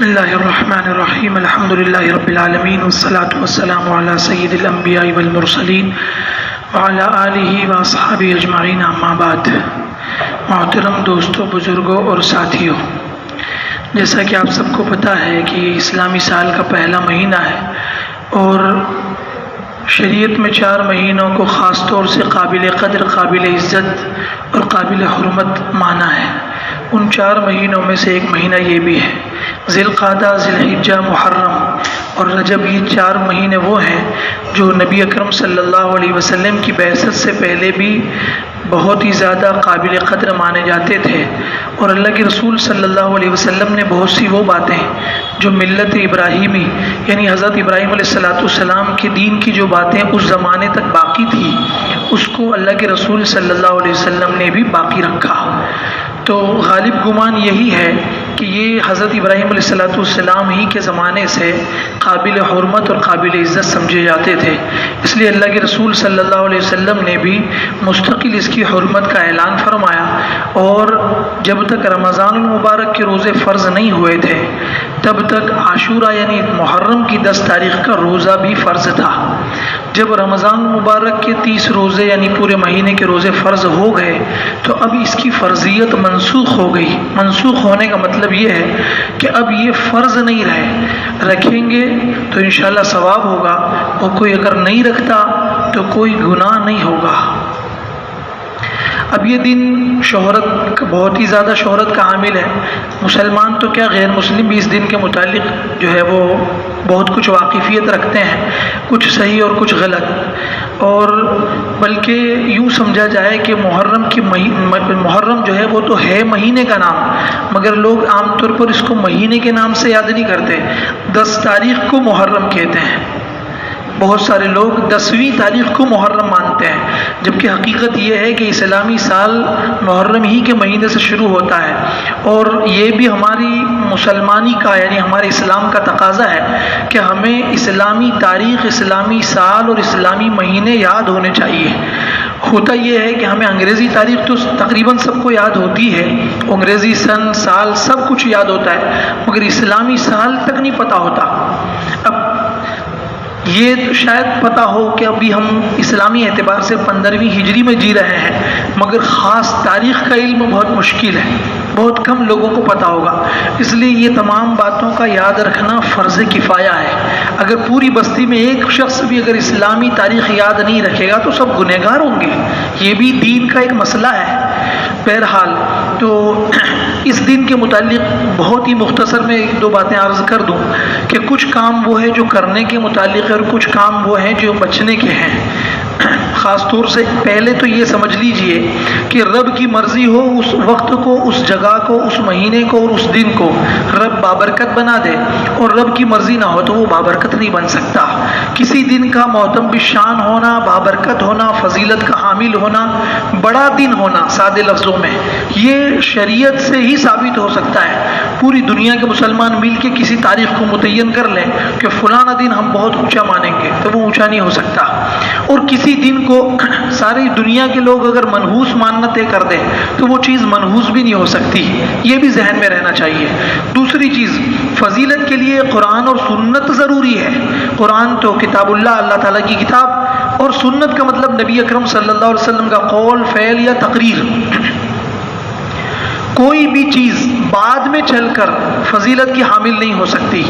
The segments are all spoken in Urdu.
بسم اللہ الرحمن الرحیم الحمد للہ رب العالمین والصلاة والسلام علی سید الانبیاء والمرسلین وعلی آلہ واصحابہ اجمعین اما بعد۔ محترم دوستوں، بزرگوں اور ساتھیوں، جیسا کہ آپ سب کو پتہ ہے کہ یہ اسلامی سال کا پہلا مہینہ ہے اور شریعت میں 4 مہینوں کو خاص طور سے قابل قدر، قابل عزت اور قابل حرمت مانا ہے۔ ان 4 مہینوں میں سے ایک مہینہ یہ بھی ہے، ذی القعدہ، ذی الحجہ، محرم اور رجب۔ یہ 4 مہینے وہ ہیں جو نبی اکرم صلی اللہ علیہ وسلم کی بعثت سے پہلے بھی بہت ہی زیادہ قابل قدر مانے جاتے تھے، اور اللہ کے رسول صلی اللہ علیہ وسلم نے بہت سی وہ باتیں جو ملت ابراہیمی یعنی حضرت ابراہیم علیہ السلام کے دین کی جو باتیں اس زمانے تک باقی تھی، اس کو اللہ کے رسول صلی اللہ علیہ وسلم نے بھی باقی رکھا۔ تو غالب گمان یہی ہے کہ یہ حضرت ابراہیم علیہ السلام ہی کے زمانے سے قابل حرمت اور قابل عزت سمجھے جاتے تھے، اس لیے اللہ کے رسول صلی اللہ علیہ وسلم نے بھی مستقل اس کی حرمت کا اعلان فرمایا، اور جب تک رمضان المبارک کے روزے فرض نہیں ہوئے تھے تب تک عاشورہ یعنی محرم کی 10 تاریخ کا روزہ بھی فرض تھا۔ جب رمضان المبارک کے 30 روزے یعنی پورے مہینے کے روزے فرض ہو گئے تو اب اس کی فرضیت منسوخ ہو گئی۔ منسوخ ہونے کا مطلب یہ ہے کہ اب یہ فرض نہیں رہے، رکھیں گے تو انشاءاللہ ثواب ہوگا، اور کوئی اگر نہیں رکھتا تو کوئی گناہ نہیں ہوگا۔ اب یہ دن شہرت بہت ہی زیادہ شہرت کا حامل ہے، مسلمان تو کیا غیر مسلم بھی اس دن کے متعلق جو ہے وہ بہت کچھ واقفیت رکھتے ہیں، کچھ صحیح اور کچھ غلط، اور بلکہ یوں سمجھا جائے کہ محرم جو ہے وہ تو ہے مہینے کا نام، مگر لوگ عام طور پر اس کو مہینے کے نام سے یاد نہیں کرتے، 10 تاریخ کو محرم کہتے ہیں۔ بہت سارے لوگ 10ویں تاریخ کو محرم مانتے ہیں، جبکہ حقیقت یہ ہے کہ اسلامی سال محرم ہی کے مہینے سے شروع ہوتا ہے، اور یہ بھی ہماری مسلمانی کا یعنی ہمارے اسلام کا تقاضا ہے کہ ہمیں اسلامی تاریخ، اسلامی سال اور اسلامی مہینے یاد ہونے چاہیے۔ ہوتا یہ ہے کہ ہمیں انگریزی تاریخ تو تقریباً سب کو یاد ہوتی ہے، انگریزی سن، سال سب کچھ یاد ہوتا ہے، مگر اسلامی سال تک نہیں پتہ ہوتا۔ اب یہ تو شاید پتہ ہو کہ ابھی ہم اسلامی اعتبار سے 15ویں ہجری میں جی رہے ہیں، مگر خاص تاریخ کا علم بہت مشکل ہے، بہت کم لوگوں کو پتہ ہوگا۔ اس لیے یہ تمام باتوں کا یاد رکھنا فرض کفایہ ہے۔ اگر پوری بستی میں ایک شخص بھی اگر اسلامی تاریخ یاد نہیں رکھے گا تو سب گنہگار ہوں گے، یہ بھی دین کا ایک مسئلہ ہے۔ بہرحال تو اس دن کے متعلق بہت ہی مختصر میں 1-2 باتیں عرض کر دوں کہ کچھ کام وہ ہے جو کرنے کے متعلق ہے اور کچھ کام وہ ہیں جو بچنے کے ہیں۔ خاص طور سے پہلے تو یہ سمجھ لیجئے کہ رب کی مرضی ہو اس وقت کو، اس جگہ کو، اس مہینے کو اور اس دن کو رب بابرکت بنا دے، اور رب کی مرضی نہ ہو تو وہ بابرکت نہیں بن سکتا۔ کسی دن کا معتم بالشان ہونا، بابرکت ہونا، فضیلت کا حامل ہونا، بڑا دن ہونا، سادے لفظوں میں یہ شریعت سے ہی ثابت ہو سکتا ہے۔ پوری دنیا کے مسلمان مل کے کسی تاریخ کو متعین کر لیں کہ فلانا دن ہم بہت اونچا مانیں گے تو وہ اونچا نہیں ہو سکتا، اور کسی دن کو ساری دنیا کے لوگ اگر منحوس ماننا طے کر دیں تو وہ چیز منحوس بھی نہیں ہو سکتی، یہ بھی ذہن میں رہنا چاہیے۔ دوسری چیز، فضیلت کے لیے قرآن اور سنت ضروری ہے۔ قرآن تو کتاب اللہ تعالیٰ کی کتاب، اور سنت کا مطلب نبی اکرم صلی اللہ علیہ وسلم کا قول، فعل یا تقریر۔ کوئی بھی چیز بعد میں چل کر فضیلت کی حامل نہیں ہو سکتی۔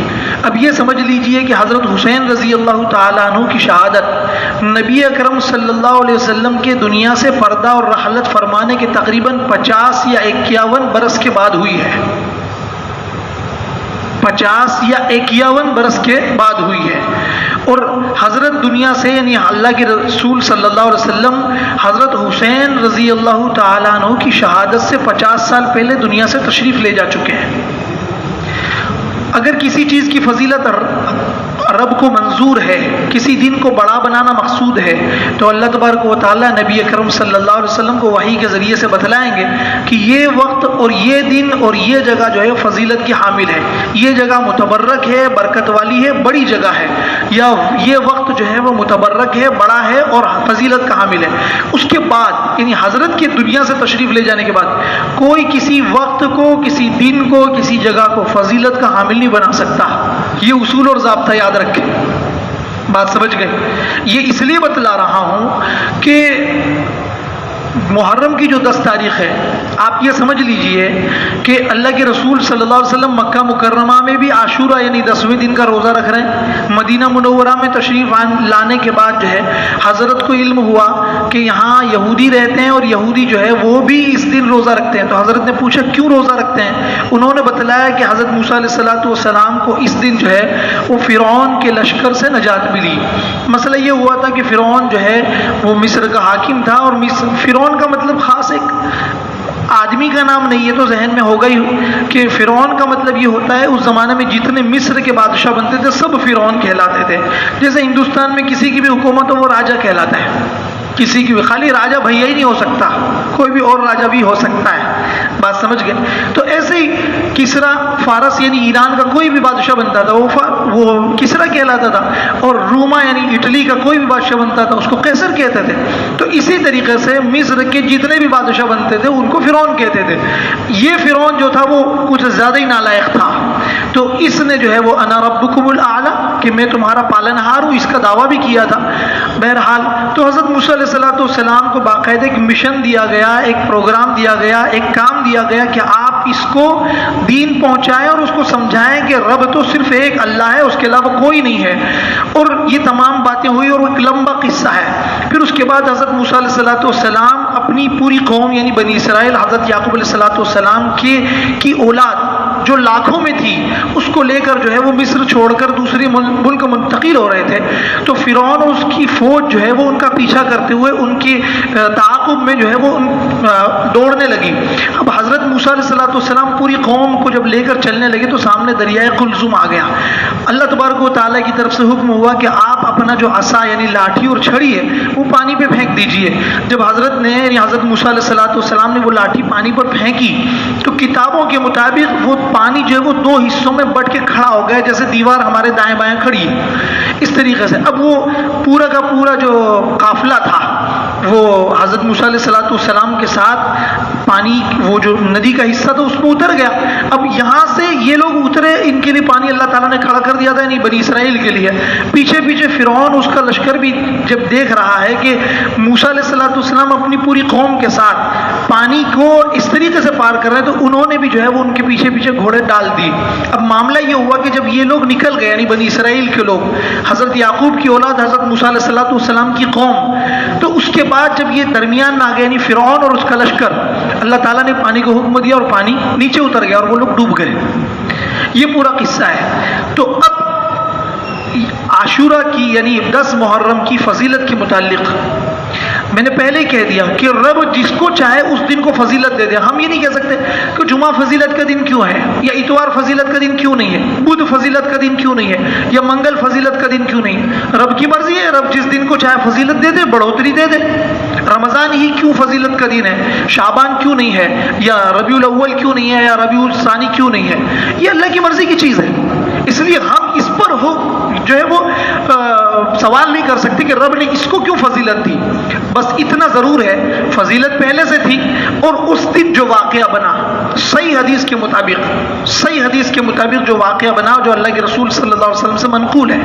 اب یہ سمجھ لیجئے کہ حضرت حسین رضی اللہ تعالیٰ عنہ کی شہادت نبی اکرم صلی اللہ علیہ وسلم کے دنیا سے پردہ اور رحلت فرمانے کے تقریباً 50 یا 51 برس کے بعد ہوئی ہے۔ 50 یا 51 برس کے بعد ہوئی ہے، اور حضرت دنیا سے یعنی اللہ کے رسول صلی اللہ علیہ وسلم حضرت حسین رضی اللہ تعالیٰ عنہ کی شہادت سے 50 سال پہلے دنیا سے تشریف لے جا چکے ہیں۔ اگر کسی چیز کی فضیلت رب کو منظور ہے، کسی دن کو بڑا بنانا مقصود ہے، تو اللہ تبارک و تعالیٰ نبی اکرم صلی اللہ علیہ وسلم کو وحی کے ذریعے سے بتلائیں گے کہ یہ وقت اور یہ دن اور یہ جگہ جو ہے فضیلت کی حامل ہے، یہ جگہ متبرک ہے، برکت والی ہے، بڑی جگہ ہے، یا یہ وقت جو ہے وہ متبرک ہے، بڑا ہے اور فضیلت کا حامل ہے۔ اس کے بعد یعنی حضرت کی دنیا سے تشریف لے جانے کے بعد کوئی کسی وقت کو، کسی دن کو، کسی جگہ کو فضیلت کا حامل نہیں بنا سکتا۔ یہ اصول اور ضابطہ یاد رکھیں، بات سمجھ گئے؟ یہ اس لیے بتلا رہا ہوں کہ محرم کی جو 10 تاریخ ہے، آپ یہ سمجھ لیجئے کہ اللہ کے رسول صلی اللہ علیہ وسلم مکہ مکرمہ میں بھی عاشورہ یعنی 10ویں دن کا روزہ رکھ رہے ہیں۔ مدینہ منورہ میں تشریف لانے کے بعد جو ہے حضرت کو علم ہوا کہ یہاں یہودی رہتے ہیں اور یہودی جو ہے وہ بھی اس دن روزہ رکھتے ہیں، تو حضرت نے پوچھا کیوں روزہ رکھتے ہیں؟ انہوں نے بتلایا کہ حضرت موسیٰ علیہ السلام کو اس دن جو ہے وہ فرعون کے لشکر سے نجات ملی۔ مسئلہ یہ ہوا تھا کہ فرعون جو ہے وہ مصر کا حاکم تھا، اور فرعون کا مطلب خاص ایک آدمی کا نام نہیں ہے، تو ذہن میں ہوگا ہی کہ فرعون کا مطلب یہ ہوتا ہے اس زمانے میں جتنے مصر کے بادشاہ بنتے تھے سب فرعون کہلاتے تھے۔ جیسے ہندوستان میں کسی کی بھی حکومت ہو وہ راجہ کہلاتا ہے، کسی کی بھی، خالی راجہ بھیا ہی نہیں ہو سکتا، کوئی بھی اور راجہ بھی ہو سکتا ہے، بات سمجھ گئے؟ تو ایسے ہی کسرا فارس یعنی ایران کا کوئی بھی بادشاہ بنتا تھا وہ کسرا کہلاتا تھا، اور روما یعنی اٹلی کا کوئی بھی بادشاہ بنتا تھا اس کو قیصر کہتے تھے۔ تو اسی طریقے سے مصر کے جتنے بھی بادشاہ بنتے تھے ان کو فرعون کہتے تھے۔ یہ فرعون جو تھا وہ کچھ زیادہ ہی نالائق تھا، تو اس نے جو ہے وہ انا ربکم الاعلی کہ میں تمہارا پالنہار ہوں، اس کا دعویٰ بھی کیا تھا۔ بہرحال تو حضرت موسیٰ علیہ السلام کو باقاعدہ ایک مشن دیا گیا، ایک پروگرام دیا گیا، ایک کام دیا گیا کہ آپ اس کو دین پہنچائیں اور اس کو سمجھائیں کہ رب تو صرف ایک اللہ ہے، اس کے علاوہ کوئی نہیں ہے۔ اور یہ تمام باتیں ہوئی اور وہ ایک لمبا قصہ ہے۔ پھر اس کے بعد حضرت موسیٰ علیہ السلام اپنی پوری قوم یعنی بنی اسرائیل، حضرت یعقوب علیہ السلام کی اولاد جو لاکھوں میں تھی اس کو لے کر جو ہے وہ مصر چھوڑ کر دوسری ملک منتقل ہو رہے تھے، تو فرعون اور اس کی فوج جو ہے وہ ان کا پیچھا کرتے ہوئے ان کے تعاقب میں جو ہے وہ دوڑنے لگی۔ اب حضرت موسیٰ علیہ السلام پوری قوم کو جب لے کر چلنے لگے تو سامنے دریائے قلزم آ گیا۔ اللہ تبارک و تعالیٰ کی طرف سے حکم ہوا کہ آپ اپنا جو عصا یعنی لاٹھی اور چھڑی ہے وہ پانی پہ پھینک دیجئے۔ جب حضرت نے یعنی حضرت موسیٰ علیہ السلام نے وہ لاٹھی پانی پر پھینکی تو کتابوں کے مطابق وہ پانی جو ہے وہ 2 حصوں میں بٹ کے کھڑا ہو گیا، جیسے دیوار ہمارے دائیں بائیں کھڑی ہے اس طریقے سے۔ اب وہ پورا کا پورا جو قافلہ تھا وہ حضرت موسیٰ علیہ السلام کے ساتھ پانی وہ جو ندی کا حصہ تھا اس میں اتر گیا۔ اب یہاں سے یہ لوگ اترے، ان کے لیے پانی اللہ تعالیٰ نے کھڑا کر دیا تھا، یعنی بنی اسرائیل کے لیے۔ پیچھے پیچھے فرعون اس کا لشکر بھی جب دیکھ رہا ہے کہ موسیٰ علیہ السلام اپنی پوری قوم کے ساتھ پانی کو اس طریقے سے پار کر رہے ہیں، تو انہوں نے بھی جو ہے وہ ان کے پیچھے پیچھے گھوڑے ڈال دیے۔ اب معاملہ یہ ہوا کہ جب یہ لوگ نکل گئے یعنی بنی اسرائیل کے لوگ، حضرت یعقوب کی اولاد حضرت موسیٰ علیہ السلام کی قوم، تو اس کے بعد جب یہ درمیان میں آ گئے یعنی فرعون اور اس کا لشکر، اللہ تعالیٰ نے پانی کو حکم دیا اور پانی نیچے اتر گیا اور وہ لوگ ڈوب گئے۔ یہ پورا قصہ ہے۔ تو اب عاشورہ کی یعنی 10 محرم کی فضیلت کے متعلق میں نے پہلے ہی کہہ دیا کہ رب جس کو چاہے اس دن کو فضیلت دے دے۔ ہم یہ نہیں کہہ سکتے کہ جمعہ فضیلت کا دن کیوں ہے، یا اتوار فضیلت کا دن کیوں نہیں ہے، بدھ فضیلت کا دن کیوں نہیں ہے، یا منگل فضیلت کا دن کیوں نہیں ہے۔ رب کی مرضی ہے، رب جس دن کو چاہے فضیلت دے دے، بڑھوتری دے دے۔ رمضان ہی کیوں فضیلت کا دن ہے، شعبان کیوں نہیں ہے، یا ربیع الاول کیوں نہیں ہے، یا ربیع الثانی کیوں نہیں ہے، یہ اللہ کی مرضی کی چیز ہے۔ اس لیے ہم اس پر جو ہے وہ سوال نہیں کر سکتے کہ رب نے اس کو کیوں فضیلت دی۔ بس اتنا ضرور ہے فضیلت پہلے سے تھی، اور اس دن جو واقعہ بنا صحیح حدیث کے مطابق جو واقعہ بنا جو اللہ کے رسول صلی اللہ علیہ وسلم سے منقول ہے،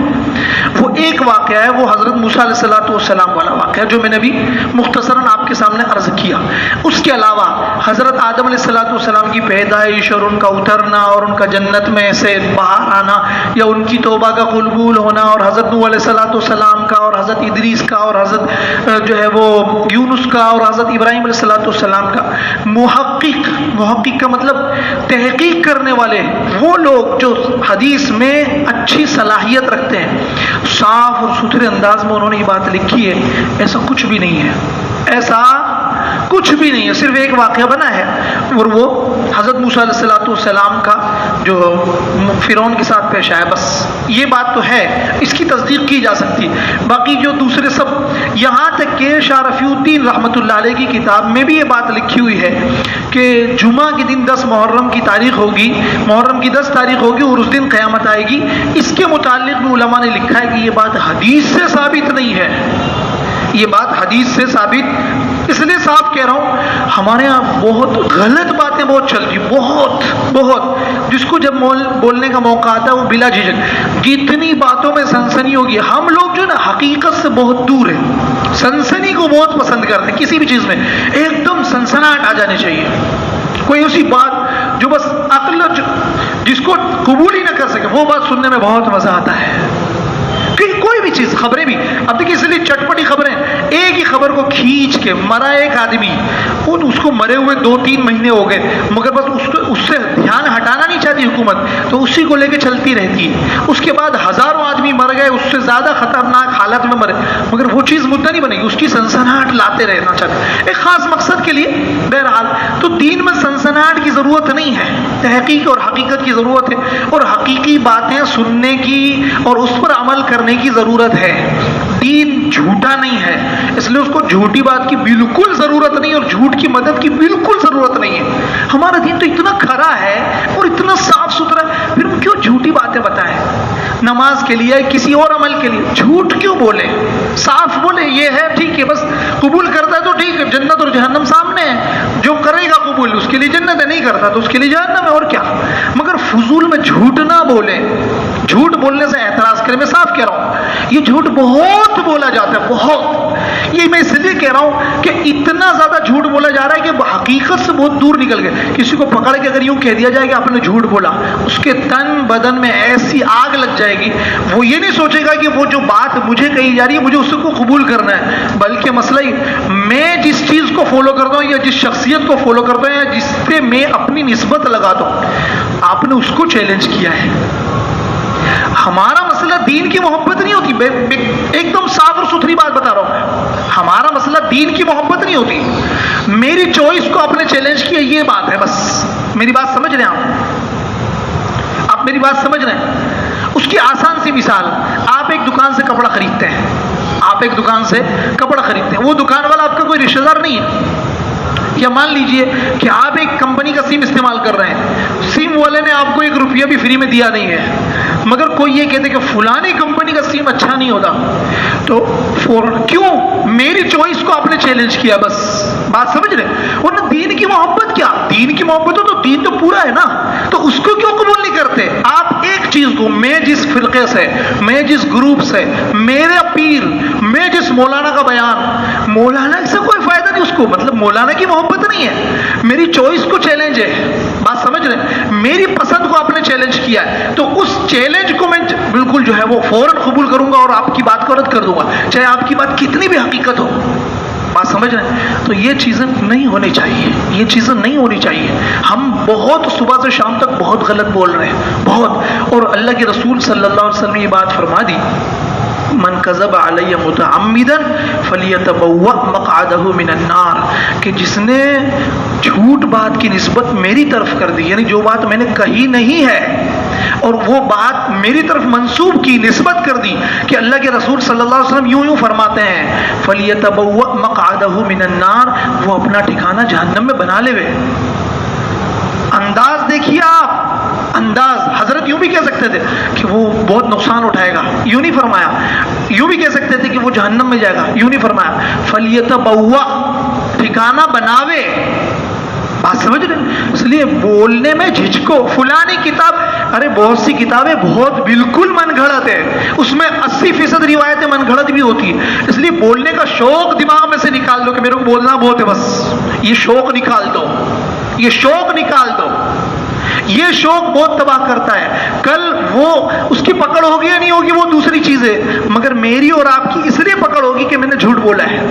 وہ ایک واقعہ ہے، وہ حضرت موسیٰ علیہ السلام والا واقعہ جو میں نے بھی مختصراً آپ کے سامنے عرض کیا۔ اس کے علاوہ حضرت آدم علیہ السلام کی پیدائش اور ان کا اترنا اور ان کا جنت میں سے باہر آنا، یا ان کی توبہ کا قبول ہونا، اور حضرت نوح علیہ السلام کا، اور حضرت ادریس کا، اور حضرت جو ہے وہ یونس کا، اور حضرت ابراہیم علیہ السلام کا۔ محقق کا مطلب تحقیق کرنے والے، وہ لوگ جو حدیث میں اچھی صلاحیت رکھتے ہیں، صاف اور ستھرے انداز میں انہوں نے یہ بات لکھی ہے۔ ایسا کچھ بھی نہیں ہے، ایسا کچھ بھی نہیں ہے، صرف ایک واقعہ بنا ہے اور وہ حضرت موسیٰ علیہ السلام کا جو فرعون کے ساتھ پیش آیا، بس یہ بات تو ہے، اس کی تصدیق کی جا سکتی ہے۔ باقی جو دوسرے سب، یہاں تک کہ شاہ رفیع الدین رحمۃ اللہ علیہ کی کتاب میں بھی یہ بات لکھی ہوئی ہے کہ جمعہ کے دن 10 محرم کی تاریخ ہوگی، محرم کی 10 تاریخ ہوگی اور اس دن قیامت آئے گی۔ اس کے متعلق بھی علماء نے لکھا ہے کہ یہ بات حدیث سے ثابت نہیں ہے، یہ بات حدیث سے ثابت، اس لیے صاف کہہ رہا ہوں ہمارے یہاں بہت غلط باتیں بہت چلتی، بہت جس کو جب بولنے کا موقع آتا ہے وہ بلا جھجک، جتنی باتوں میں سنسنی ہوگی، ہم لوگ جو نا حقیقت سے بہت دور ہیں، سنسنی کو بہت پسند کرتے ہیں، کسی بھی چیز میں ایک دم سنسناہٹ آ جانی چاہیے، کوئی اسی بات جو بس عقل جس کو قبول ہی نہ کر سکے وہ بات سننے میں بہت مزہ آتا ہے۔ کوئی بھی چیز، خبریں بھی، اب دیکھیے اس لیے چٹپٹی خبریں، ایک ہی خبر کو کھینچ کے مرا ایک آدمی، اس کو مرے ہوئے 2-3 مہینے ہو گئے، مگر بس اس سے دھیان ہٹانا نہیں چاہتی حکومت، تو اسی کو لے کے چلتی رہتی ہے۔ اس کے بعد ہزاروں آدمی مر گئے، اس سے زیادہ خطرناک حالت میں مرے، مگر وہ چیز مدعا نہیں بنے گی، اس کی سنسناہٹ لاتے رہنا چاہتے ایک خاص مقصد کے لیے۔ بہرحال تو دین میں سنسناہٹ کی ضرورت نہیں ہے، تحقیق اور حقیقت کی ضرورت ہے، اور حقیقی باتیں سننے کی اور اس پر عمل کرنے کی ضرورت ہے۔ دین جھوٹا نہیں ہے، اس لیے اس کو جھوٹی بات کی بالکل ضرورت نہیں، اور جھوٹ کی مدد کی بالکل ضرورت نہیں ہے۔ ہمارا دین تو اتنا کھرا ہے اور اتنا صاف ستھرا ہے، پھر ہم کیوں جھوٹی باتیں بتائیں؟ نماز کے لیے، کسی اور عمل کے لیے جھوٹ کیوں بولے؟ صاف بولے یہ ہے ٹھیک ہے، بس قبول کرتا ہے تو ٹھیک ہے، جنت اور جہنم سامنے ہے، جو کرے گا قبول اس کے لیے جنت ہے، نہیں کرتا تو اس کے لیے جہنم ہے، اور کیا۔ مگر فضول میں جھوٹ نہ بولے، جھوٹ بولنے سے اعتراض کرے، میں صاف کہہ رہا ہوں یہ جھوٹ بہت بولا جاتا ہے، بہت، یہ میں اس لیے کہہ رہا ہوں کہ اتنا زیادہ جھوٹ بولا جا رہا ہے کہ حقیقت سے بہت دور نکل گئے۔ کسی کو پکڑ کے اگر یوں کہہ دیا جائے کہ آپ نے جھوٹ بولا، اس کے تن بدن میں ایسی آگ لگ جائے گی، وہ یہ نہیں سوچے گا کہ وہ جو بات مجھے کہی جا رہی ہے مجھے اس کو قبول کرنا ہے، بلکہ مسئلہ ہی میں جس چیز کو فالو کرتا ہوں یا جس شخصیت کو فالو کرتا ہوں یا جس پہ میں اپنی نسبت لگاتا ہوں، آپ نے اس کو چیلنج کیا ہے۔ ہمارا مسئلہ دین کی محبت نہیں ہوتی، ایک دم صاف اور ستھری بات بتا رہا ہوں، ہمارا مسئلہ دین کی محبت نہیں ہوتی، میری چوائس کو آپ نے چیلنج کیا، یہ بات ہے بس۔ میری بات سمجھ رہے ہیں آپ میری بات سمجھ رہے ہیں؟ اس کی آسان سی مثال، آپ ایک دکان سے کپڑا خریدتے ہیں، آپ ایک دکان سے کپڑا خریدتے ہیں، وہ دکان والا آپ کا کوئی رشتہ دار نہیں ہے، یا مان لیجئے کہ آپ ایک کمپنی کا سم استعمال کر رہے ہیں، سم والے نے آپ کو 1 روپیہ بھی فری میں دیا نہیں ہے، مگر کوئی یہ کہتے کہ فلانی کمپنی کا سم اچھا نہیں ہوتا، تو کیوں؟ میری چوائس کو آپ نے چیلنج کیا، بس بات سمجھ رہے؟ ورنہ دین کی محبت کیا؟ دین کی محبت ہو تو دین تو پورا ہے نا، تو اس کو کیوں قبول نہیں کرتے؟ آپ ایک چیز کو، میں جس فرقے سے، میں جس گروپ سے، میرا پیر، میں جس مولانا کا بیان، مولانا سے کوئی فائدہ نہیں اس کو، مطلب مولانا کی محبت نہیں ہے، میری چوائس کو چیلنج ہے، بات سمجھ رہے ہیں؟ میری پسند کو آپ نے چیلنج کیا ہے، تو اس چیلنج کو میں بالکل جو ہے وہ فوراً قبول کروں گا اور آپ کی بات کو رد کر دوں گا، چاہے آپ کی بات کتنی بھی حقیقت ہو، بات سمجھ رہے ہیں؟ تو یہ چیزیں نہیں ہونی چاہیے، یہ چیزیں نہیں ہونی چاہیے۔ ہم بہت صبح سے شام تک بہت غلط بول رہے ہیں، بہت، اور اللہ کے رسول صلی اللہ علیہ وسلم نے یہ بات فرما دی، من کذب علی متعمدا فلیتبوأ مقعدہ من النار، کہ جس نے جھوٹ بات کی نسبت میری طرف کر دی، یعنی جو بات میں نے کہی نہیں ہے اور وہ بات میری طرف منسوب کی، نسبت کر دی کہ اللہ کے رسول صلی اللہ علیہ وسلم یوں فرماتے ہیں، فلیتبوأ مقعدہ من النار، وہ اپنا ٹھکانہ جہنم میں بنا لے وے۔ انداز دیکھیے آپ، انداز، حضرت یوں بھی کہہ سکتے تھے کہ وہ بہت نقصان اٹھائے گا، یوں نہیں فرمایا، یوں بھی کہہ سکتے تھے کہ وہ جہنم میں جائے گا، یوں نہیں فرمایا، فلیتبوأ، ٹھکانہ بناوے، بات سمجھ رہے؟ اس لیے بولنے میں جھجکو، فلانی کتاب، ارے بہت سی کتابیں بہت بالکل من گھڑت ہے، اس میں 80% روایتیں من گھڑت بھی ہوتی ہے، اس لیے بولنے کا شوق دماغ میں سے نکال دو کہ میرے کو بولنا بہت ہے، بس یہ شوق نکال دو، یہ شوق نکال دو، یہ شوق بہت تباہ کرتا ہے۔ کل وہ اس کی پکڑ ہوگی یا نہیں ہوگی وہ دوسری چیز ہے، مگر میری اور آپ کی اس لیے پکڑ ہوگی کہ میں نے جھوٹ بولا ہے،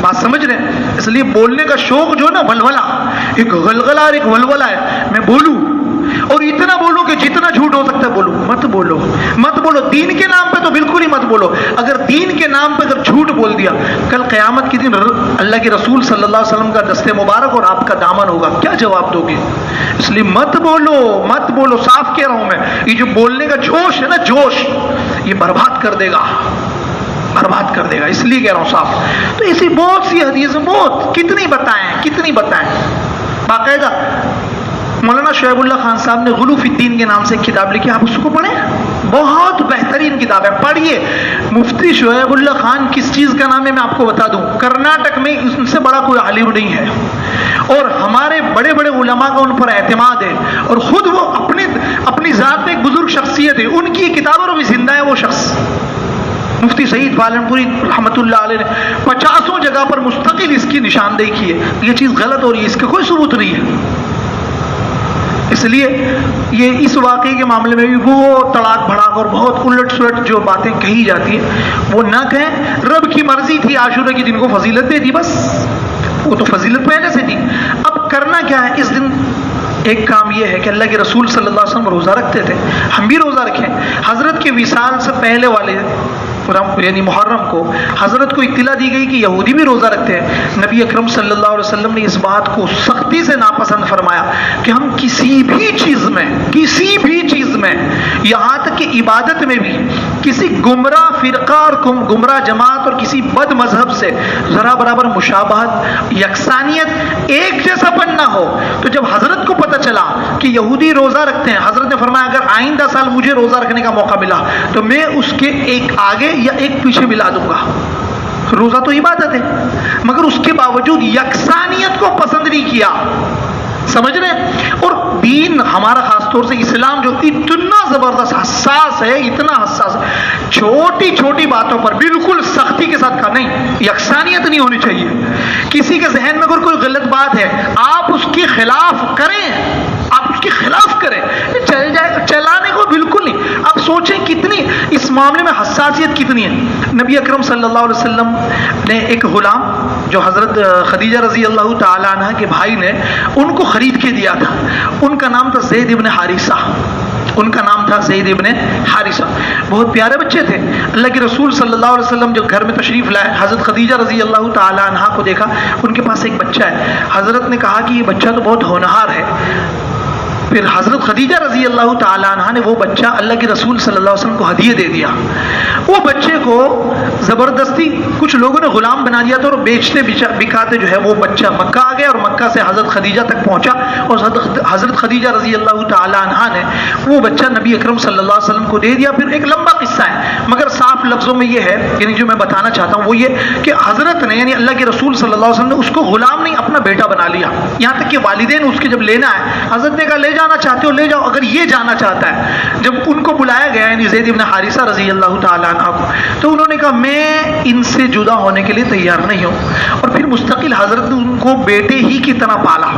بات سمجھ رہے ہیں؟ اس لیے بولنے کا شوق جو ہے نا، ولولہ، ایک غلغلہ اور ایک ولولہ ہے، میں بولوں اور اتنا بولوں کہ جتنا جھوٹ ہو سکتا ہے بولوں، مت بولو، مت بولو، دین کے نام پہ تو بالکل ہی مت بولو، اگر دین کے نام پہ اگر جھوٹ بول دیا، کل قیامت کے دن اللہ کے رسول صلی اللہ علیہ وسلم کا دست مبارک اور آپ کا دامن ہوگا، کیا جواب دو گے؟ اس لیے مت بولو، صاف کہہ رہا ہوں میں، یہ جو بولنے کا جوش ہے نا، جوش، یہ برباد کر دے گا، اس لیے کہہ رہا ہوں صاف۔ تو ایسی بہت سی حدیث، بہت، کتنی بتائیں۔ باقاعدہ مولانا شعیب اللہ خان صاحب نے غلو فی الدین کے نام سے ایک کتاب لکھی، آپ اس کو پڑھیں، بہت بہترین کتاب ہے، پڑھیے۔ مفتی شعیب اللہ خان کس چیز کا نام ہے میں آپ کو بتا دوں، کرناٹک میں ان سے بڑا کوئی عالم نہیں ہے، اور ہمارے بڑے بڑے علماء کا ان پر اعتماد ہے، اور خود وہ اپنی ذات میں ایک بزرگ شخصیت ہے، ان کی کتابوں میں بھی زندہ ہے وہ شخص۔ مفتی سعید پالنپوری رحمۃ اللہ علیہ نے 50 جگہ پر مستقل اس کی نشاندہی کی ہے، یہ چیز غلط ہو رہی ہے، اس کا کوئی ثبوت نہیں ہے۔ اس لیے یہ اس واقعے کے معاملے میں بھی بہت تڑاک بھڑاک اور بہت الٹ سلٹ جو باتیں کہی جاتی ہیں وہ نہ کہیں۔ رب کی مرضی تھی عاشورہ کے دن کو فضیلت دے دی، بس وہ تو فضیلت پہلے سے تھی۔ اب کرنا کیا ہے اس دن؟ ایک کام یہ ہے کہ اللہ کے رسول صلی اللہ علیہ وسلم روزہ رکھتے تھے، ہم بھی روزہ رکھیں۔ حضرت کے وصال سے پہلے والے یعنی محرم کو حضرت کو اطلاع دی گئی کہ یہودی بھی روزہ رکھتے ہیں۔ نبی اکرم صلی اللہ علیہ وسلم نے اس بات کو سختی سے ناپسند فرمایا کہ ہم کسی بھی چیز میں یہاں تک کہ عبادت میں بھی کسی گمراہ فرقہ اور گمراہ جماعت اور کسی بد مذہب سے ذرا برابر مشابہت، یکسانیت، ایک جیسا پن نہ ہو۔ تو جب حضرت کو پتہ چلا کہ یہودی روزہ رکھتے ہیں، حضرت نے فرمایا اگر آئندہ سال مجھے روزہ رکھنے کا موقع ملا تو میں اس کے ایک آگے یا ایک پیچھے ملا دوں گا۔ روزہ تو عبادت ہے، مگر اس کے باوجود یکسانیت کو پسند نہیں کیا، سمجھ رہے ہیں؟ اور دین ہمارا خاص طور سے اسلام جو اتنا زبردست حساس ہے، اتنا حساس ہے، چھوٹی چھوٹی باتوں پر بالکل سختی کے ساتھ کہا نہیں، یکسانیت نہیں ہونی چاہیے۔ کسی کے ذہن میں اگر کوئی غلط بات ہے آپ اس کے خلاف کریں، چلانے کو بالکل نہیں۔ آپ سوچیں کتنی اس معاملے میں حساسیت کتنی ہے۔ نبی اکرم صلی اللہ علیہ وسلم نے ایک غلام جو حضرت خدیجہ رضی اللہ تعالی عنہ کے بھائی نے ان کو خرید کے دیا تھا، ان کا نام تھا زید ابن حارثہ، بہت پیارے بچے تھے۔ اللہ کے رسول صلی اللہ علیہ وسلم جب گھر میں تشریف لائے، حضرت خدیجہ رضی اللہ تعالی عنہ کو دیکھا، ان کے پاس ایک بچہ ہے۔ حضرت نے کہا کہ یہ بچہ تو بہت ہونہار ہے۔ پھر حضرت خدیجہ رضی اللہ تعالی عنہ نے وہ بچہ اللہ کے رسول صلی اللہ علیہ وسلم کو ہدیہ دے دیا۔ وہ بچے کو زبردستی کچھ لوگوں نے غلام بنا دیا تھا، اور بیچتے بکاتے جو ہے وہ بچہ مکہ آ گیا، اور مکہ سے حضرت خدیجہ تک پہنچا، اور حضرت خدیجہ رضی اللہ تعالی عنہ نے وہ بچہ نبی اکرم صلی اللہ علیہ وسلم کو دے دیا۔ پھر ایک لمبا قصہ ہے، مگر صاف لفظوں میں یہ ہے، یعنی جو میں بتانا چاہتا ہوں وہ یہ کہ حضرت نے یعنی اللہ کے رسول صلی اللہ علیہ وسلم نے اس کو غلام نہیں اپنا بیٹا بنا لیا، یہاں تک کہ والدین اس کے جب لینا ہے، حضرت نے کہا لے جانا چاہتے ہو لے جاؤ، اگر یہ جانا چاہتا ہے۔ جب ان کو بلایا گیا یعنی زید بن حارثہ رضی اللہ تعالی عنہ کو، تو انہوں نے کہا میں ان سے جدا ہونے کے لیے تیار نہیں ہوں، اور پھر مستقل حضرت نے ان کو بیٹے ہی کی طرح پالا،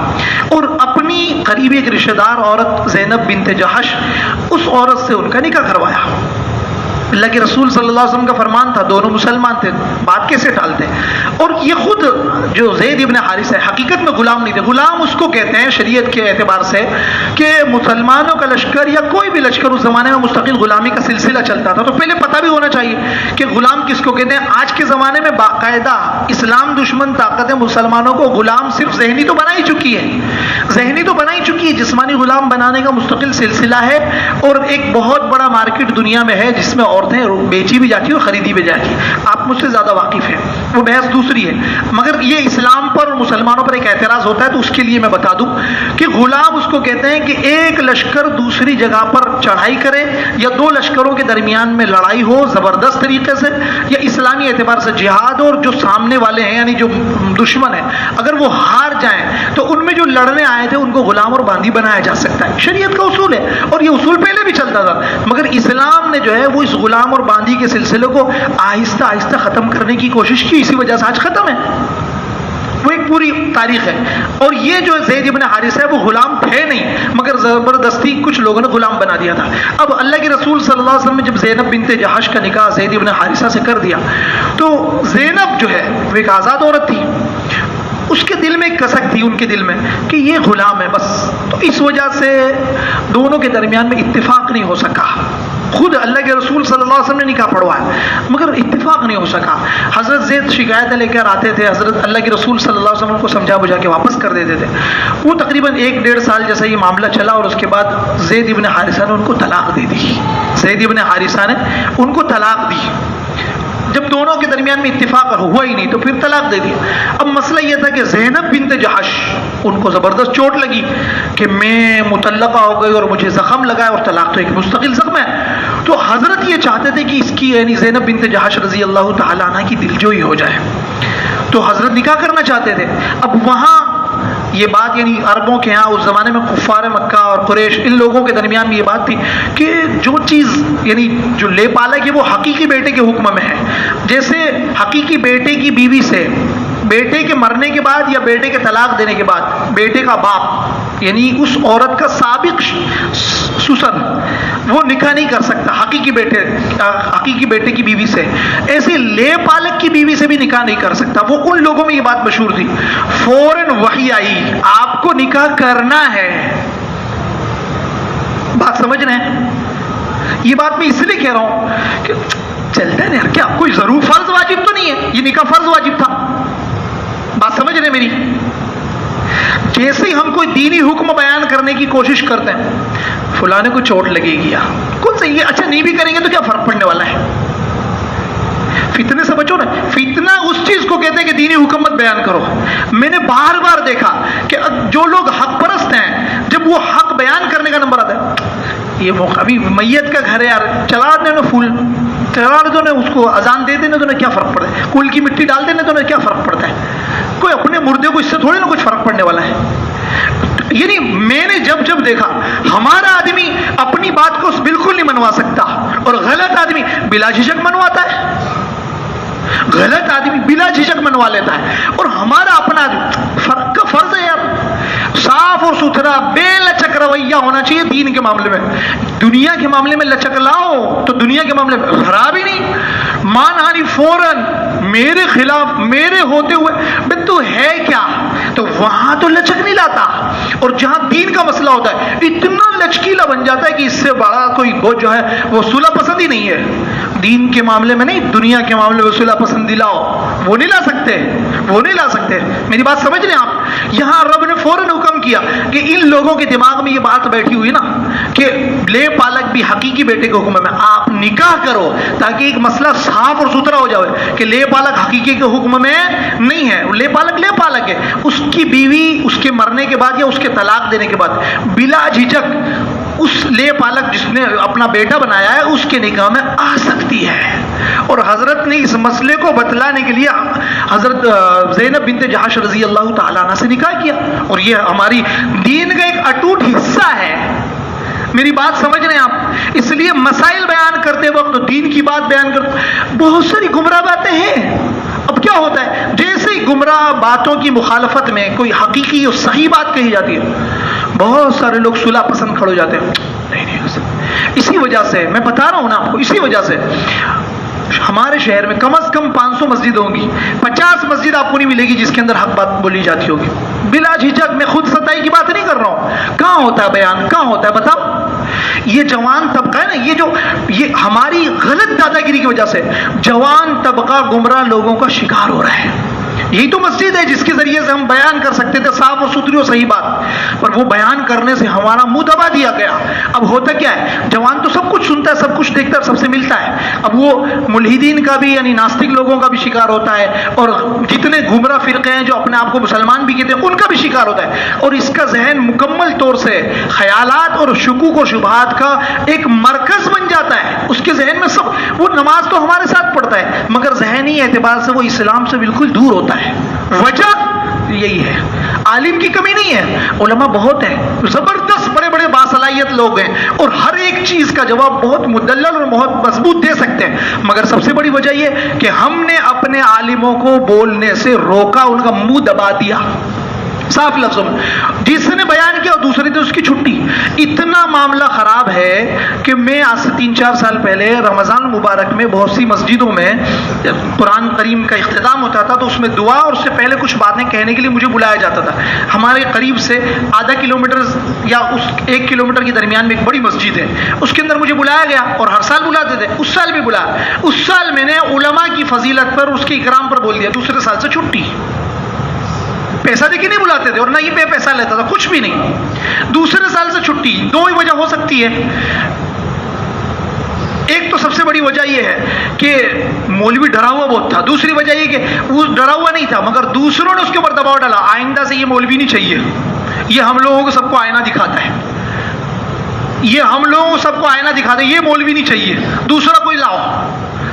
اور اپنی قریب ایک رشتہ دار عورت زینب بنت جہش، اس عورت سے ان کا نکاح کروایا۔ اللہ کے رسول صلی اللہ علیہ وسلم کا فرمان تھا، دونوں مسلمان تھے، بات کیسے ٹالتے؟ اور یہ خود جو زید ابن حارثہ ہے حقیقت میں غلام نہیں تھے۔ غلام اس کو کہتے ہیں شریعت کے اعتبار سے کہ مسلمانوں کا لشکر یا کوئی بھی لشکر اس زمانے میں مستقل غلامی کا سلسلہ چلتا تھا، تو پہلے پتہ بھی ہونا چاہیے کہ غلام کس کو کہتے ہیں۔ آج کے زمانے میں باقاعدہ اسلام دشمن طاقتیں مسلمانوں کو غلام صرف ذہنی تو بنا ہی چکی ہے، جسمانی غلام بنانے کا مستقل سلسلہ ہے، اور ایک بہت بڑا مارکیٹ دنیا میں ہے جس میں عورتیں بیچی بھی جاتی ہیں اور خریدی بھی جاتی ہیں۔ آپ مجھ سے زیادہ واقف ہیں، وہ بحث دوسری ہے، مگر یہ اسلام پر اور مسلمانوں پر ایک اعتراض ہوتا ہے، تو اس کے لیے میں بتا دوں کہ غلام اس کو کہتے ہیں کہ ایک لشکر دوسری جگہ پر چڑھائی کرے، یا دو لشکروں کے درمیان میں لڑائی ہو زبردست طریقے سے، یا اسلامی اعتبار سے جہاد، اور جو سامنے والے ہیں یعنی جو دشمن ہیں اگر وہ ہار جائیں تو ان میں جو لڑنے آئے تھے ان کو غلام اور باندی بنایا جا سکتا ہے۔ شریعت کا اصول ہے، اور یہ اصول پہلے بھی چلتا تھا، مگر اسلام نے جو ہے وہ اس غلام اور باندی کے سلسلے کو آہستہ آہستہ ختم کرنے کی کوشش کی، اسی وجہ سے آج ختم ہے۔ وہ ایک پوری تاریخ ہے، اور یہ جو زید ابن حارثہ ہے وہ غلام تھے نہیں، مگر زبردستی کچھ لوگوں نے غلام بنا دیا تھا۔ اب اللہ کے رسول صلی اللہ علیہ وسلم نے جب زینب بنت جہش کا نکاح زید ابن حارثہ سے کر دیا، تو زینب جو ہے وہ ایک آزاد عورت تھی، اس کے دل میں ایک کسک تھی، ان کے دل میں کہ یہ غلام ہے بس، تو اس وجہ سے دونوں کے درمیان میں اتفاق نہیں ہو سکا، خود اللہ کے رسول صلی اللہ علیہ وسلم نے نکاح پڑھوایا مگر اتفاق نہیں ہو سکا. حضرت زید شکایتیں لے کر آتے تھے, حضرت اللہ کے رسول صلی اللہ علیہ وسلم کو سمجھا بجھا کے واپس کر دیتے تھے. وہ تقریباً 1-1.5 سال جیسا یہ معاملہ چلا اور اس کے بعد زید ابن حارثہ نے ان کو طلاق دے دی. زید ابن حارثہ نے ان کو طلاق دی. جب دونوں کے درمیان میں اتفاق ہوا ہی نہیں تو پھر طلاق دے دیا. اب مسئلہ یہ تھا کہ زینب بنت جحش ان کو زبردست چوٹ لگی کہ میں مطلقہ ہو گئی اور مجھے زخم لگا ہے, اور طلاق تو ایک مستقل زخم ہے. تو حضرت یہ چاہتے تھے کہ اس کی یعنی زینب بنت جحش رضی اللہ تعالیٰ عنہ کی دلجوئی ہو جائے, تو حضرت نکاح کرنا چاہتے تھے. اب وہاں یہ بات یعنی عربوں کے ہاں اس زمانے میں کفار مکہ اور قریش ان لوگوں کے درمیان میں یہ بات تھی کہ جو چیز یعنی جو لے پالک ہے وہ حقیقی بیٹے کے حکم میں ہے. جیسے حقیقی بیٹے کی بیوی سے بیٹے کے مرنے کے بعد یا بیٹے کے طلاق دینے کے بعد بیٹے کا باپ یعنی اس عورت کا سابق سسر وہ نکاح نہیں کر سکتا حقیقی بیٹے کی بیوی سے, ایسے لے پالک کی بیوی سے بھی نکاح نہیں کر سکتا. وہ ان لوگوں میں یہ بات مشہور تھی. فوراً وحی آئی آپ کو نکاح کرنا ہے. بات سمجھ رہے ہیں؟ یہ بات میں اس لیے کہہ رہا ہوں کہ چلتا ہے کیا کوئی ضرور فرض واجب تو نہیں ہے, یہ نکاح فرض واجب تھا. بات سمجھ رہے میری؟ جیسے ہی ہم کوئی دینی حکم بیان کرنے کی کوشش کرتے ہیں, فلانے کو چوٹ لگے گی کون سے یہ اچھا نہیں بھی کریں گے تو کیا فرق پڑنے والا ہے؟ فتنے سے بچو نا. فتنہ اس چیز کو کہتے ہیں کہ دینی حکمت بیان کرو. میں نے بار بار دیکھا کہ جو لوگ حق پرست ہیں جب وہ حق بیان کرنے کا نمبر آتا ہے, یہ موقع ابھی میت کا گھر ہے یار, چلا دینا پھول چلا دو نا, اس کو اذان دے دینا تو کیا فرق پڑتا ہے؟ کل کی مٹی ڈال دینا تو کیا فرق پڑتا ہے؟ کوئی اپنے مردے کو اس سے تھوڑی نا کچھ فرق پڑنے والا ہے. یعنی میں نے جب دیکھا ہمارا آدمی اپنی بات کو بالکل نہیں منوا سکتا اور غلط آدمی بلا جھجک منواتا ہے, غلط آدمی بلا جھجک منوا لیتا ہے, اور ہمارا اپنا فرق کا فرض ہے یار صاف اور ستھرا بے لچک رویہ ہونا چاہیے دین کے معاملے میں. دنیا کے معاملے میں لچک لاؤ تو دنیا کے معاملے میں خراب ہی نہیں. مانہانی فوراً میرے خلاف میرے ہوتے ہوئے بے تو ہے کیا, تو وہاں تو لچک نہیں لاتا, اور جہاں دین کا مسئلہ ہوتا ہے اتنا لچکیلا بن جاتا ہے کہ اس سے بڑا کوئی جو ہے وہ صلح پسند ہی نہیں ہے. دین کے معاملے میں نہیں, دنیا کے معاملے میں صلح پسندی لاؤ, وہ نہیں لا سکتے, وہ نہیں لا سکتے. میری بات سمجھ رہے ہیں آپ؟ یہاں رب نے فوراً حکم کیا کہ ان لوگوں کے دماغ میں یہ بات بیٹھی ہوئی نا کہ لے پالک بھی حقیقی بیٹے کے حکم میں, آپ نکاح کرو تاکہ ایک مسئلہ صاف اور ستھرا ہو جائے کہ لے پالک حقیقی کے حکم میں نہیں ہے. لے پالک ہے, اس کی بیوی اس کے مرنے کے بعد یا اس کے طلاق دینے کے بعد بلا جھجک اس لے پالک جس نے اپنا بیٹا بنایا ہے اس کے نکاح میں آ سکتی ہے. اور حضرت نے اس مسئلے کو بتلانے کے لیے حضرت زینب بنت جحش رضی اللہ تعالیٰ عنہ سے نکاح کیا, اور یہ ہماری دین کا ایک اٹوٹ حصہ ہے. میری بات سمجھ رہے ہیں آپ؟ اس لیے مسائل بیان کرتے وقت دین کی بات بیان کرتے بہت ساری گمراہ باتیں ہیں. اب کیا ہوتا ہے جیسے ہی گمراہ باتوں کی مخالفت میں کوئی حقیقی اور صحیح بات کہی جاتی ہے بہت سارے لوگ صلح پسند کھڑے ہو جاتے ہیں. نہیں, اسی وجہ سے میں بتا رہا ہوں نا آپ کو, اسی وجہ سے ہمارے شہر میں کم از کم 500 مسجد ہوں گی, 50 مسجد آپ کو نہیں ملے گی جس کے اندر حق بات بولی جاتی ہوگی بلا جھجک. میں خود ستائی کی بات نہیں کر رہا ہوں, کہاں ہوتا ہے بیان, کہاں ہوتا ہے بتاؤ. یہ جوان طبقہ ہے نا, یہ ہماری غلط دادا گیری کی وجہ سے جوان طبقہ گمراہ لوگوں کا شکار ہو رہا ہے. یہی تو مسجد ہے جس کے ذریعے سے ہم بیان کر سکتے تھے صاف اور ستھری اور صحیح بات, پر وہ بیان کرنے سے ہمارا منہ دبا دیا گیا. اب ہوتا کیا ہے, جوان تو سب کچھ سنتا ہے, سب کچھ دیکھتا ہے, سب سے ملتا ہے. اب وہ ملحدین کا بھی یعنی ناستک لوگوں کا بھی شکار ہوتا ہے, اور جتنے گمراہ فرقے ہیں جو اپنے آپ کو مسلمان بھی کہتے ہیں ان کا بھی شکار ہوتا ہے. اور اس کا ذہن مکمل طور سے خیالات اور شکوک و شبہات کا ایک مرکز بن جاتا ہے. اس کے ذہن میں سب, وہ نماز تو ہمارے ساتھ پڑھتا ہے مگر ذہنی اعتبار سے وہ اسلام سے بالکل دور ہوتا ہے. وجہ یہی ہے, عالم کی کمی نہیں ہے, علماء بہت ہیں, زبردست بڑے بڑے باصلاحیت لوگ ہیں, اور ہر ایک چیز کا جواب بہت مدلل اور بہت مضبوط دے سکتے ہیں. مگر سب سے بڑی وجہ یہ کہ ہم نے اپنے عالموں کو بولنے سے روکا, ان کا منہ دبا دیا. صاف لفظوں میں جس نے بیان کیا اور دوسرے دن اس کی چھٹی. اتنا معاملہ خراب ہے کہ میں آج سے 3-4 سال پہلے رمضان مبارک میں بہت سی مسجدوں میں قرآن کریم کا اختتام ہوتا تھا تو اس میں دعا اور اس سے پہلے کچھ باتیں کہنے کے لیے مجھے بلایا جاتا تھا. ہمارے قریب سے آدھا کلومیٹر یا اس 1 کلومیٹر کے درمیان میں ایک بڑی مسجد ہے, اس کے اندر مجھے بلایا گیا اور ہر سال بلاتے تھے. اس سال بھی بلایا. اس سال میں نے علماء کی فضیلت پر اس کے اکرام پر بول دیا, دوسرے سال سے چھٹی. پیسہ دے کے نہیں بلاتے تھے اور نہ ہی پہ پیسہ لیتا تھا, کچھ بھی نہیں. دوسرے سال سے چھٹی. 2 ہی وجہ ہو سکتی ہے. ایک تو سب سے بڑی وجہ یہ ہے کہ مولوی ڈرا ہوا بہت تھا. دوسری وجہ یہ کہ وہ ڈرا ہوا نہیں تھا مگر دوسروں نے اس کے اوپر دباؤ ڈالا, آئندہ سے یہ مولوی نہیں چاہیے, یہ ہم لوگوں کو سب کو آئینہ دکھاتا ہے, یہ ہم لوگوں کو سب کو آئینہ دکھاتا ہے, یہ مولوی نہیں چاہیے, دوسرا کوئی لاؤ.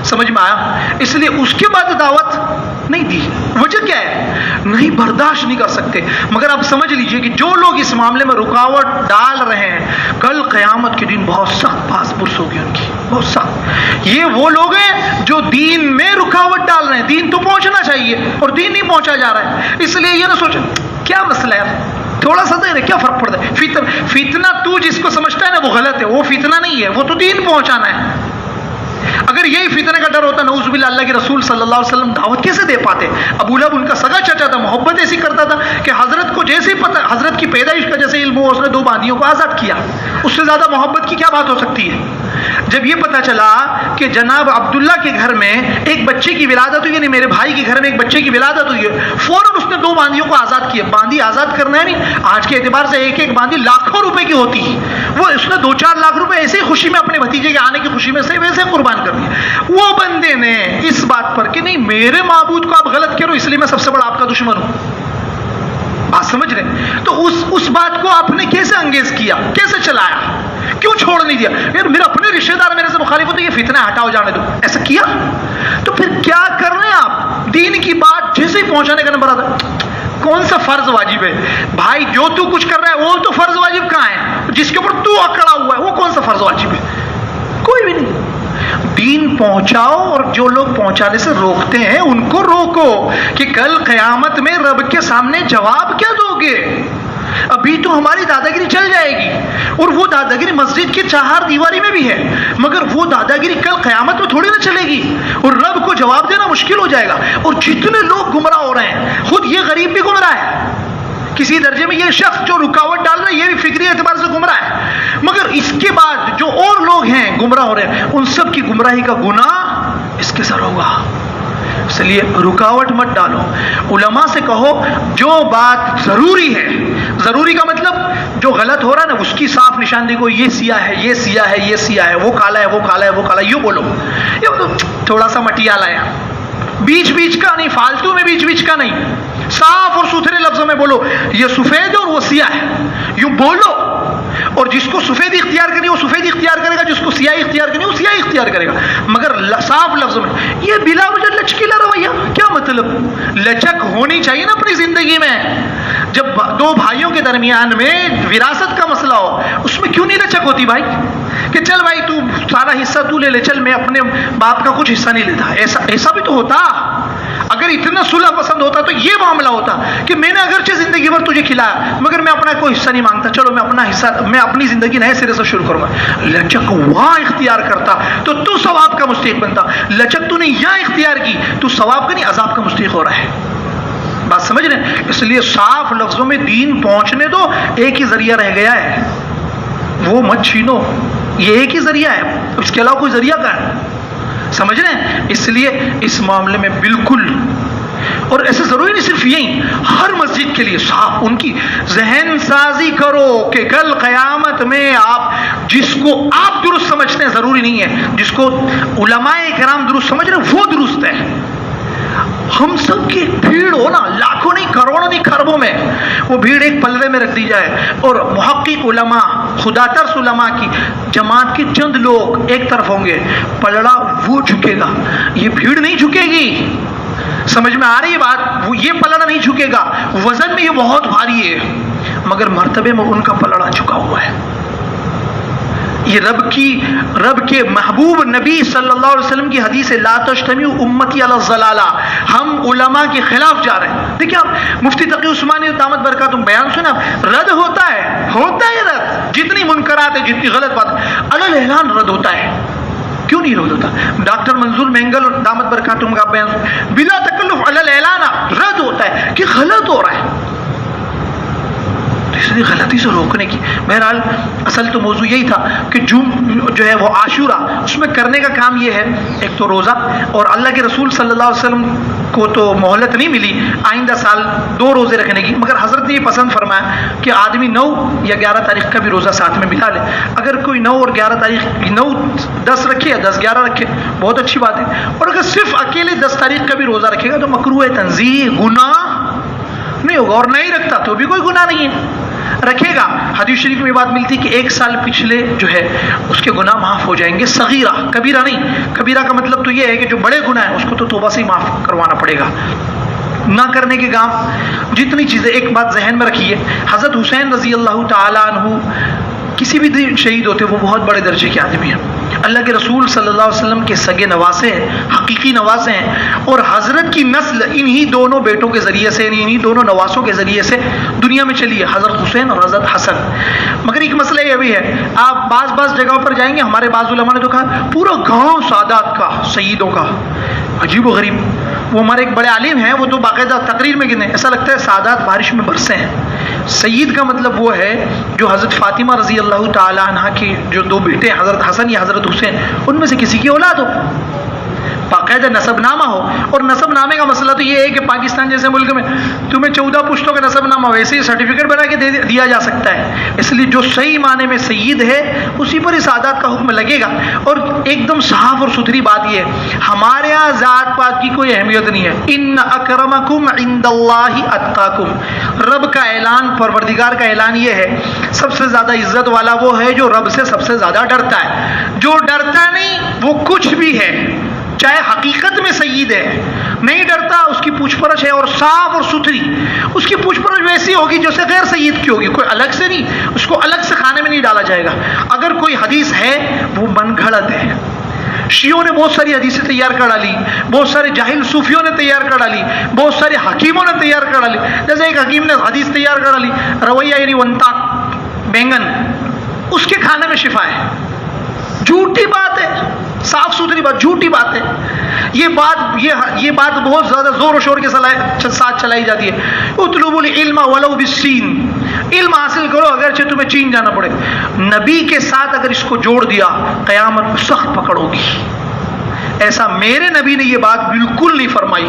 سمجھ میں آیا؟ اس لیے اس کے بعد دعوت نہیں دی. وجہ کیا ہے؟ نہیں برداشت نہیں کر سکتے. مگر آپ سمجھ لیجئے کہ جو لوگ اس معاملے میں رکاوٹ ڈال رہے ہیں کل قیامت کے دن بہت سخت پاس پرس ہوگی ان کی, بہت سخت. یہ وہ لوگ ہیں جو دین میں رکاوٹ ڈال رہے ہیں. دین تو پہنچنا چاہیے اور دین نہیں پہنچا جا رہا ہے. اس لیے یہ نہ سوچیں کیا مسئلہ ہے, تھوڑا سا دے رہے, کیا فرق پڑتا ہے. فتنہ تو جس کو سمجھتا ہے نا وہ غلط ہے, وہ فتنہ نہیں ہے, وہ تو دین پہنچانا ہے. اگر یہی فتنے کا ڈر ہوتا نعوذ باللہ اللہ کے رسول صلی اللہ علیہ وسلم دعوت کیسے دے پاتے؟ ابو لہب ان کا سگا چچا تھا, محبت ایسی کرتا تھا کہ حضرت کو جیسے پتہ, حضرت کی پیدائش کا جیسے علم ہوا اس نے 2 باندیوں کو آزاد کیا. اس سے زیادہ محبت کی کیا بات ہو سکتی ہے؟ جب یہ پتہ چلا کہ جناب عبداللہ کے گھر میں ایک بچے کی ولادت ہوئی, یعنی میرے بھائی کے گھر میں ایک بچے کی ولادت ہوئی ہے, فوراً اس نے 2 باندیوں کو آزاد کیا. باندی آزاد کرنا ہے نہیں, آج کے اعتبار سے ایک ایک باندی لاکھوں روپے کی ہوتی ہے, وہ اس نے 2-4 لاکھ روپے ایسے ہی خوشی میں اپنے بھتیجے کے آنے کی خوشی میں سے ویسے قربان کر دیے. وہ بندے نے اس بات پر کہ نہیں میرے معبود کو آپ غلط کرو اس لیے میں سب سے بڑا آپ کا دشمن ہوں. بات سمجھ رہے؟ تو اس بات کو آپ نے کیسے انگیز کیا, کیسے چلایا, کیوں چھوڑ نہیں دیا؟ یار میرے اپنے رشتے دار میرے سے مخالف ہوتے, یہ فتنہ ہٹاؤ جانے دو, ایسا کیا؟ تو پھر کیا کر رہے ہیں آپ؟ دین کی بات جیسے ہی پہنچانے کا نمبر آتا ہے, کون سا فرض واجب ہے بھائی؟ جو تو کچھ کر رہا ہے وہ تو فرض واجب کہاں ہے؟ جس کے اوپر تو اکڑا ہوا ہے وہ کون سا فرض واجب ہے؟ کوئی بھی نہیں. دین پہنچاؤ اور جو لوگ پہنچانے سے روکتے ہیں ان کو روکو کہ کل قیامت میں رب کے سامنے جواب کیا دو گے. ابھی تو ہماری دادا گیری چل جائے گی اور وہ دادا گیری مسجد کی 4 دیواری میں بھی ہے, مگر وہ دادا گیری کل قیامت میں تھوڑی نہ چلے گی اور رب کو جواب دینا مشکل ہو جائے گا. اور جتنے لوگ گمراہ ہو رہے ہیں, خود یہ غریب بھی گمراہ ہے کسی درجے میں, یہ شخص جو رکاوٹ ڈال رہا ہے یہ بھی فکری اعتبار سے گمراہ ہے, مگر اس کے بعد جو اور لوگ ہیں گمراہ ہو رہے ہیں ان سب کی گمراہی کا گناہ اس کے سر ہوگا. اس لیے رکاوٹ مت ڈالو. علماء سے کہو جو بات ضروری ہے, ضروری کا مطلب جو غلط ہو رہا ہے نا اس کی صاف نشاندہی کو, یہ سیاہ ہے, یہ سیاہ ہے, یہ سیاہ ہے, وہ کالا ہے, وہ کالا ہے, وہ کالا ہے, یہ بولو. یہ تھوڑا سا مٹیا لایا, بیچ بیچ کا نہیں, فالتو میں بیچ بیچ کا نہیں, صاف اور ستھرے لفظوں میں بولو یہ سفید ہے اور وہ سیاہ ہے, یوں بولو. اور جس کو سفید اختیار کرنی وہ سفید اختیار کرے گا, جس کو سیاہی اختیار کرنی وہ سیاہی اختیار کرے گا, مگر صاف لفظوں میں. یہ بلا وجہ لچکیلا رویہ کیا مطلب؟ لچک ہونی چاہیے نا اپنی زندگی میں. جب 2 بھائیوں کے درمیان میں وراثت کا مسئلہ ہو اس میں کیوں نہیں لچک ہوتی بھائی کہ چل بھائی تو سارا حصہ تو لے لے, چل میں اپنے باپ کا کچھ حصہ نہیں لیتا. ایسا بھی تو ہوتا. اگر اتنا صلح پسند ہوتا تو یہ معاملہ ہوتا کہ میں نے اگرچہ زندگی بھر تجھے کھلایا مگر میں اپنا کوئی حصہ نہیں مانگتا, چلو میں اپنا حصہ, میں اپنی زندگی نئے سرے سے شروع کروں گا. لچک وہاں اختیار کرتا تو ثواب کا مستحق بنتا. لچک تو نے یہاں اختیار کی, تو ثواب کا نہیں عذاب کا مستحق ہو رہا ہے. بات سمجھ رہے ہیں؟ اس لیے صاف لفظوں میں دین پہنچنے دو. ایک ہی ذریعہ رہ گیا ہے, وہ مت چھینو. یہ ایک ہی ذریعہ ہے, اس کے علاوہ کوئی ذریعہ کہاں ہے؟ سمجھ رہے ہیں؟ اس لیے اس معاملے میں بالکل, اور ایسے ضروری نہیں صرف یہی, ہر مسجد کے لیے صاحب ان کی ذہن سازی کرو کہ کل قیامت میں آپ جس کو آپ درست سمجھتے ہیں ضروری نہیں ہے, جس کو علماء کرام درست سمجھ رہے ہیں وہ درست ہے. ہم سب کی بھیڑ ہو نا, لاکھوں نہیں, کروڑوں نہیں, کھربوں میں, وہ بھیڑ ایک پلڑے میں رکھ دی جائے اور محقق علماء, خدا ترس علماء کی جماعت کے چند لوگ ایک طرف ہوں گے, پلڑا وہ جھکے گا, یہ بھیڑ نہیں جھکے گی. سمجھ میں آ رہی ہے بات؟ وہ یہ پلڑا نہیں جھکے گا, وزن میں یہ بہت بھاری ہے مگر مرتبے میں ان کا پلڑا جھکا ہوا ہے. یہ رب کے محبوب نبی صلی اللہ علیہ وسلم کی حدیث ہے, لا تجتمع امتی علی الضلالہ. ہم علماء کے خلاف جا رہے ہیں. دیکھیں آپ مفتی تقی عثمانی دامت برکاتہم بیان سنا، رد ہوتا ہے رد، جتنی منکرات ہے، جتنی غلط بات علی الاعلان رد ہوتا ہے. کیوں نہیں رد ہوتا؟ ڈاکٹر منظور مینگل دامت برکاتہم کا بیان بلا تکلف علی الاعلان رد ہوتا ہے کہ غلط ہو رہا ہے، اس لیے غلطی سے روکنے کی. بہرحال اصل تو موضوع یہی تھا کہ جو ہے وہ عاشورہ، اس میں کرنے کا کام یہ ہے، ایک تو روزہ، اور اللہ کے رسول صلی اللہ علیہ وسلم کو تو مہلت نہیں ملی آئندہ سال 2 روزے رکھنے کی، مگر حضرت نے یہ پسند فرمایا کہ آدمی 9 یا 11 تاریخ کا بھی روزہ ساتھ میں ملا لے. اگر کوئی 9 اور 11 تاریخ 9 10 رکھے یا 10 11 رکھے بہت اچھی بات ہے، اور اگر صرف اکیلے 10 تاریخ کا بھی روزہ رکھے گا تو مکروہ تنزیہ، گناہ نہیں ہوگا، اور نہیں رکھتا تو بھی کوئی گناہ نہیں ہے، رکھے گا. حدیث شریف میں یہ بات ملتی کہ 1 سال پچھلے جو ہے اس کے گناہ معاف ہو جائیں گے، صغیرہ، کبیرہ نہیں. کبیرہ کا مطلب تو یہ ہے کہ جو بڑے گناہ ہیں اس کو تو توبہ سے ہی معاف کروانا پڑے گا. نہ کرنے کے کام جتنی چیزیں، ایک بات ذہن میں رکھیے، حضرت حسین رضی اللہ تعالیٰ عنہ کسی بھی دن شہید ہوتے وہ بہت بڑے درجے کے آدمی ہیں، اللہ کے رسول صلی اللہ علیہ وسلم کے سگے نواسے ہیں، حقیقی نواسے ہیں، اور حضرت کی نسل انہی دونوں بیٹوں کے ذریعے سے، انہی دونوں نواسوں کے ذریعے سے دنیا میں چلی ہے، حضرت حسین اور حضرت حسن. مگر ایک مسئلہ یہ بھی ہے، آپ بعض جگہوں پر جائیں گے، ہمارے بعض علماء نے تو کہا پورا گاؤں سادات کا، سیدوں کا، عجیب و غریب. وہ ہمارے ایک بڑے عالم ہیں، وہ تو باقاعدہ تقریر میں گنے، ایسا لگتا ہے سادات بارش میں برسے ہیں. سید کا مطلب وہ ہے جو حضرت فاطمہ رضی اللہ تعالیٰ عنہ کی جو 2 بیٹے ہیں، حضرت حسن یا حضرت حسین، ان میں سے کسی کی اولاد ہو، باقاعدہ نسب نامہ ہو. اور نسب نامے کا مسئلہ تو یہ ہے کہ پاکستان جیسے ملک میں تمہیں 14 پشتوں کا نسب نامہ ویسے ہی سرٹیفکیٹ بنا کے دیا جا سکتا ہے. اس لیے جو صحیح معنی میں سید ہے اسی پر ہی سعادت کا حکم لگے گا. اور ایک دم صاف اور ستھری بات یہ ہے، ہمارے یہاں ذات پات کی کوئی اہمیت نہیں ہے. ان اکرمکم عند اللہ اتقاکم، رب کا اعلان، پروردگار کا اعلان یہ ہے، سب سے زیادہ عزت والا وہ ہے جو رب سے سب سے زیادہ ڈرتا ہے. جو ڈرتا نہیں وہ کچھ بھی ہے، چاہے حقیقت میں سید ہے، نہیں ڈرتا، اس کی پوچھ پرچھ ہے اور صاف اور ستھری. اس کی پوچھ پرچھ ویسی ہوگی جیسے غیر سید کی ہوگی، کوئی الگ سے نہیں، اس کو الگ سے کھانے میں نہیں ڈالا جائے گا. اگر کوئی حدیث ہے وہ من گھڑت ہے. شیعوں نے بہت ساری حدیثیں تیار کر ڈالی، بہت سارے جاہل صوفیوں نے تیار کر ڈالی، بہت سارے حکیموں نے تیار کر ڈالی. جیسے ایک حکیم نے حدیث تیار کر ڈالی، رویہ یعنی ونتا بینگن، اس کے کھانے میں شفا ہے. جھوٹی بات ہے، صاف ستھری بات، جھوٹی بات ہے. یہ بات بہت زیادہ زور و شور کے ساتھ چلائی جاتی ہے. اطلبوا العلم ولو بالسین، علم حاصل کرو اگرچہ تمہیں چین جانا پڑے. نبی کے ساتھ اگر اس کو جوڑ دیا قیامت میں سخت پکڑ ہوگی. ایسا میرے نبی نے یہ بات بالکل نہیں فرمائی.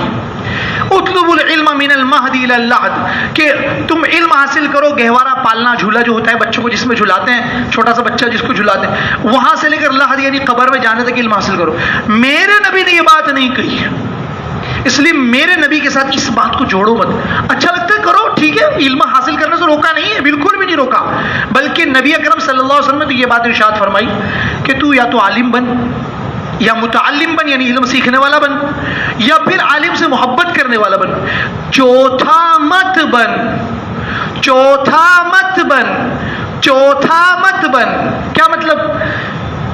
اطلبوا العلم من المہد الی اللحد، کہ تم علم حاصل کرو، گہوارہ پالنا، جھولا جو ہوتا ہے بچوں کو جس میں جھلاتے ہیں، چھوٹا سا بچہ جس کو جھلاتے ہیں، وہاں سے لے کر لحد یعنی قبر میں جانے تک علم حاصل کرو. میرے نبی نے یہ بات نہیں کہی ہے، اس لیے میرے نبی کے ساتھ اس بات کو جوڑو مت. اچھا لگتا ہے کرو، ٹھیک ہے، علم حاصل کرنے سے روکا نہیں ہے، بالکل بھی نہیں روکا، بلکہ نبی اکرم صلی اللہ علیہ وسلم نے تو یہ بات ارشاد فرمائی کہ تو یا تو عالم بن یا متعلم بن یعنی علم سیکھنے والا بن، یا پھر عالم سے محبت کرنے والا بن. چوتھا مت بن، چوتھا مت بن، چوتھا مت بن. کیا مطلب؟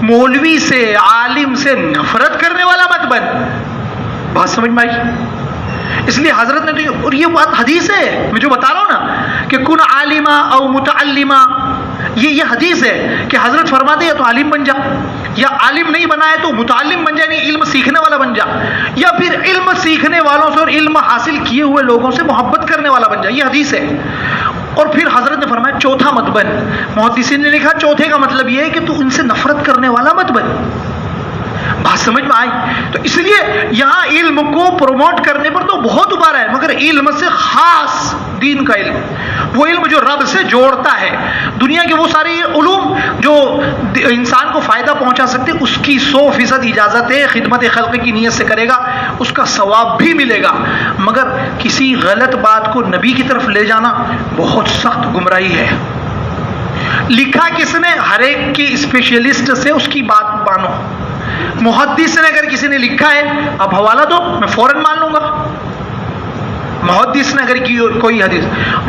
مولوی سے، عالم سے نفرت کرنے والا مت بن. بات سمجھ میں آئی؟ اس لیے حضرت نے تو، اور یہ بات حدیث ہے، میں جو بتا رہا ہوں نا کہ کن عالمہ او متعلمہ، یہ حدیث ہے کہ حضرت فرماتے یا تو عالم بن جا، یا عالم نہیں بنا ہے تو متعلم بن جا یعنی علم سیکھنے والا بن جا، یا پھر علم سیکھنے والوں سے اور علم حاصل کیے ہوئے لوگوں سے محبت کرنے والا بن جا. یہ حدیث ہے. اور پھر حضرت نے فرمایا چوتھا مت بن. محدثین نے لکھا چوتھے کا مطلب یہ ہے کہ تو ان سے نفرت کرنے والا مت بن. بات سمجھ میں آئی؟ تو اس لیے یہاں علم کو پروموٹ کرنے پر تو بہت ابھارا ہے، مگر علم سے خاص دین کا علم، وہ علم جو رب سے جوڑتا ہے. دنیا کے وہ سارے علوم جو انسان کو فائدہ پہنچا سکتے اس کی 100% اجازت ہے، خدمت خلق کی نیت سے کرے گا اس کا ثواب بھی ملے گا. مگر کسی غلط بات کو نبی کی طرف لے جانا بہت سخت گمراہی ہے. لکھا کس نے؟ ہر ایک کے اسپیشلسٹ سے اس کی بات مانو. محدث نے اگر کسی نے لکھا ہے اب حوالہ دو، میں فوراً مان لوں گا. محدث نے اگر کوئی حدیث،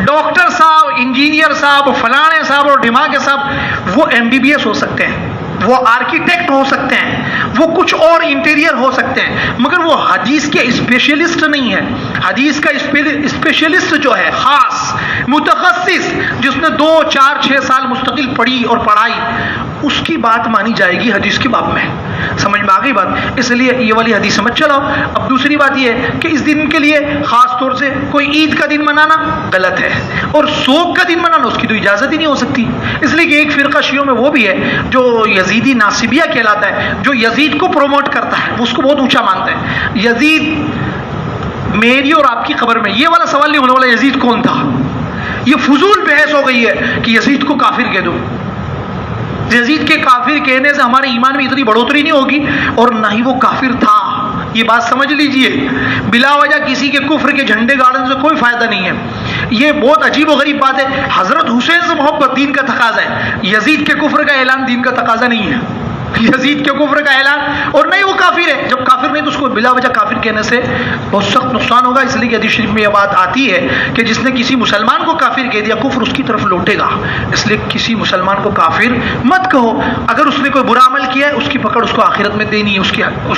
ڈاکٹر صاحب، انجینئر صاحب، فلانے صاحب اور ڈھماکے صاحب وہ MBBS ہو سکتے ہیں، وہ آرکیٹیکٹ ہو سکتے ہیں، وہ کچھ اور انٹیریئر ہو سکتے ہیں، مگر وہ حدیث کے اسپیشلسٹ نہیں ہے۔ حدیث کا اسپیشلسٹ جو ہے، خاص متخصص، جس نے 2 4 6 سال مستقل پڑھی اور پڑھائی، اس کی بات مانی جائے گی حدیث کے باب میں۔ سمجھ میں آ گئی بات؟ اس لیے یہ والی حدیث سمجھ چلاؤ۔ اب دوسری بات یہ ہے کہ اس دن کے لیے خاص طور سے کوئی عید کا دن منانا غلط ہے، اور سوگ کا دن منانا اس کی تو اجازت ہی نہیں ہو سکتی۔ اس لیے کہ ایک فرقہ شیعوں میں وہ بھی ہے جو یزیدی ناصبیہ کہلاتا ہے، جو یزید کو پروموٹ کرتا ہے، وہ اس کو بہت اونچا مانتا ہے۔ یزید میری اور آپ کی قبر میں، یہ والا سوال نہیں ہونے والا یزید کون تھا، یہ فضول بحث ہو گئی ہے کہ یزید کو کافر کہہ دو۔ یزید کے کافر کہنے سے ہمارے ایمان میں اتنی بڑھوتری نہیں ہوگی، اور نہ ہی وہ کافر تھا، یہ بات سمجھ لیجئے۔ بلا وجہ کسی کے کفر کے جھنڈے گاڑنے سے کوئی فائدہ نہیں ہے۔ یہ بہت عجیب و غریب بات ہے۔ حضرت حسین سے محبت دین کا تقاضا ہے، یزید کے کفر کا اعلان دین کا تقاضا نہیں ہے۔ یزید کے کفر کا اعلان، اور نہیں وہ کافر ہے، جب کافر نہیں تو اس کو بلا وجہ کافر کہنے سے بہت سخت نقصان ہوگا۔ اس لیے کہ حدیث شریف میں یہ بات آتی ہے کہ جس نے کسی مسلمان کو کافر کہہ دیا، کفر اس کی طرف لوٹے گا۔ اس لیے کسی مسلمان کو کافر مت کہو۔ اگر اس نے کوئی برا عمل کیا ہے، اس کی پکڑ اس کو آخرت میں دینی ہے، اس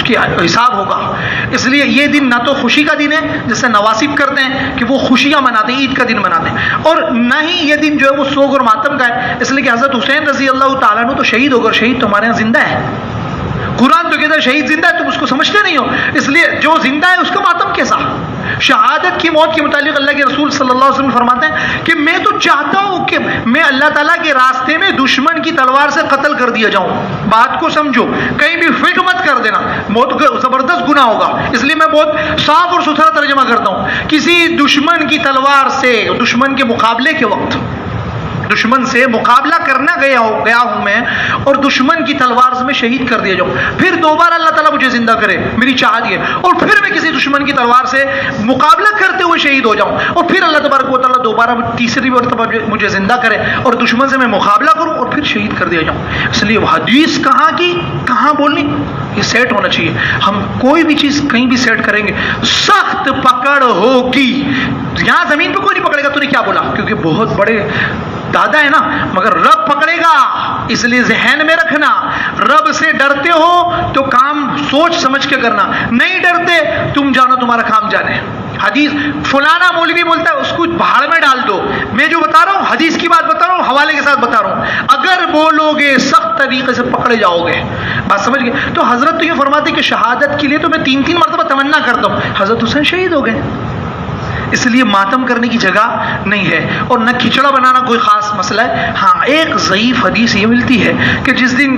کی حساب ہوگا۔ اس لیے یہ دن نہ تو خوشی کا دن ہے جسے نواسب کرتے ہیں کہ وہ خوشیاں مناتے ہیں، عید کا دن مناتے ہیں، اور نہ ہی یہ دن جو ہے وہ سوگ اور ماتم کا ہے۔ اس لیے کہ حضرت حسین رضی اللہ تعالیٰ عنہ تو شہید ہو گئے، شہید تمہارے یہاں زندہ ہے۔ قرآن تو کہتا ہے شہید زندہ ہے، تم اس کو سمجھتے نہیں ہو۔ اس لیے جو زندہ ہے اس کا ماتم کیسا؟ شہادت کی موت کے متعلق اللہ کے رسول صلی اللہ علیہ وسلم فرماتے ہیں کہ میں تو چاہتا ہوں کہ میں اللہ تعالیٰ کے راستے میں دشمن کی تلوار سے قتل کر دیا جاؤں۔ بات کو سمجھو، کہیں بھی فٹ مت کر دینا، موت زبردست گناہ ہوگا۔ اس لیے میں بہت صاف اور ستھرا ترجمہ کرتا ہوں، کسی دشمن کی تلوار سے، دشمن کے مقابلے کے وقت دشمن سے مقابلہ کرنا گیا ہوں میں، اور دشمن کی تلوار سے میں شہید کر دیا جاؤں، پھر دوبارہ اللہ تعالیٰ مجھے زندہ کرے، میری چاہت یہ، اور پھر میں کسی دشمن کی تلوار سے مقابلہ کرتے ہوئے شہید ہو جاؤں، اور پھر اللہ تبارک و تعالیٰ دوبارہ تیسری مرتبہ مجھے زندہ کرے اور دشمن سے میں مقابلہ کروں اور پھر شہید کر دیا جاؤں۔ اس لیے حدیث کہاں کی کہاں بولنی، یہ سیٹ ہونا چاہیے۔ ہم کوئی بھی چیز کہیں بھی سیٹ کریں گے، سخت پکڑ ہوگی۔ یہاں زمین پہ کوئی نہیں پکڑے گا، تو نے کیا بولا، کیونکہ بہت بڑے دادا ہے نا، مگر رب پکڑے گا۔ اس لیے ذہن میں رکھنا، رب سے ڈرتے ہو تو کام سوچ سمجھ کے کرنا، نہیں ڈرتے تم جانو تمہارا کام جانے۔ حدیث فلانا مولوی بولتا ہے اس کو بھاڑ میں ڈال دو، میں جو بتا رہا ہوں حدیث کی بات بتا رہا ہوں، حوالے کے ساتھ بتا رہا ہوں، اگر بولو گے سخت طریقے سے پکڑے جاؤ گے۔ بات سمجھ گئے؟ تو حضرت تو یہ فرماتے کہ شہادت کے لیے تو میں 3 مرتبہ تمنا کرتا ہوں، حضرت حسین شہید ہو گئے۔ اس لیے ماتم کرنے کی جگہ نہیں ہے، اور نہ کھچڑا بنانا کوئی خاص مسئلہ ہے۔ ہاں ایک ضعیف حدیث یہ ملتی ہے کہ جس دن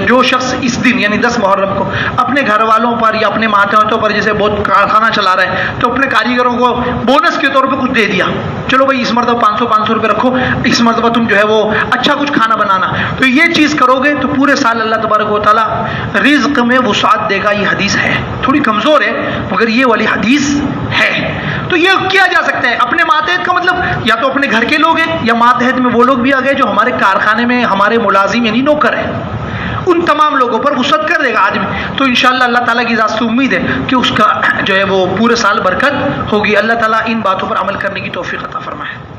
جو شخص اس دن یعنی 10 محرم کو اپنے گھر والوں پر یا اپنے ماتحتوں پر جیسے بہت کارخانہ چلا رہا ہے تو اپنے کاریگروں کو بونس کے طور پہ کچھ دے دیا، چلو بھائی اس مرتبہ 500 روپے رکھو، اس مرتبہ تم جو ہے وہ اچھا کچھ کھانا بنانا، تو یہ چیز کرو گے تو پورے سال اللہ تبارک و تعالیٰ رزق میں وسعت دے گا۔ یہ حدیث ہے، تھوڑی کمزور ہے مگر یہ والی حدیث ہے۔ تو یہ کیا جا سکتا ہے، اپنے ماتحت کا مطلب یا تو اپنے گھر کے لوگ ہیں یا ماتحت میں وہ لوگ بھی آ گئے جو ہمارے کارخانے میں ہمارے ملازم یعنی نوکر ہیں، ان تمام لوگوں پر وسعت کر دے گا آدمی۔ تو انشاءاللہ اللہ تعالیٰ کی ذات سے امید ہے کہ اس کا جو ہے وہ پورے سال برکت ہوگی۔ اللہ تعالیٰ ان باتوں پر عمل کرنے کی توفیق عطا فرمائے۔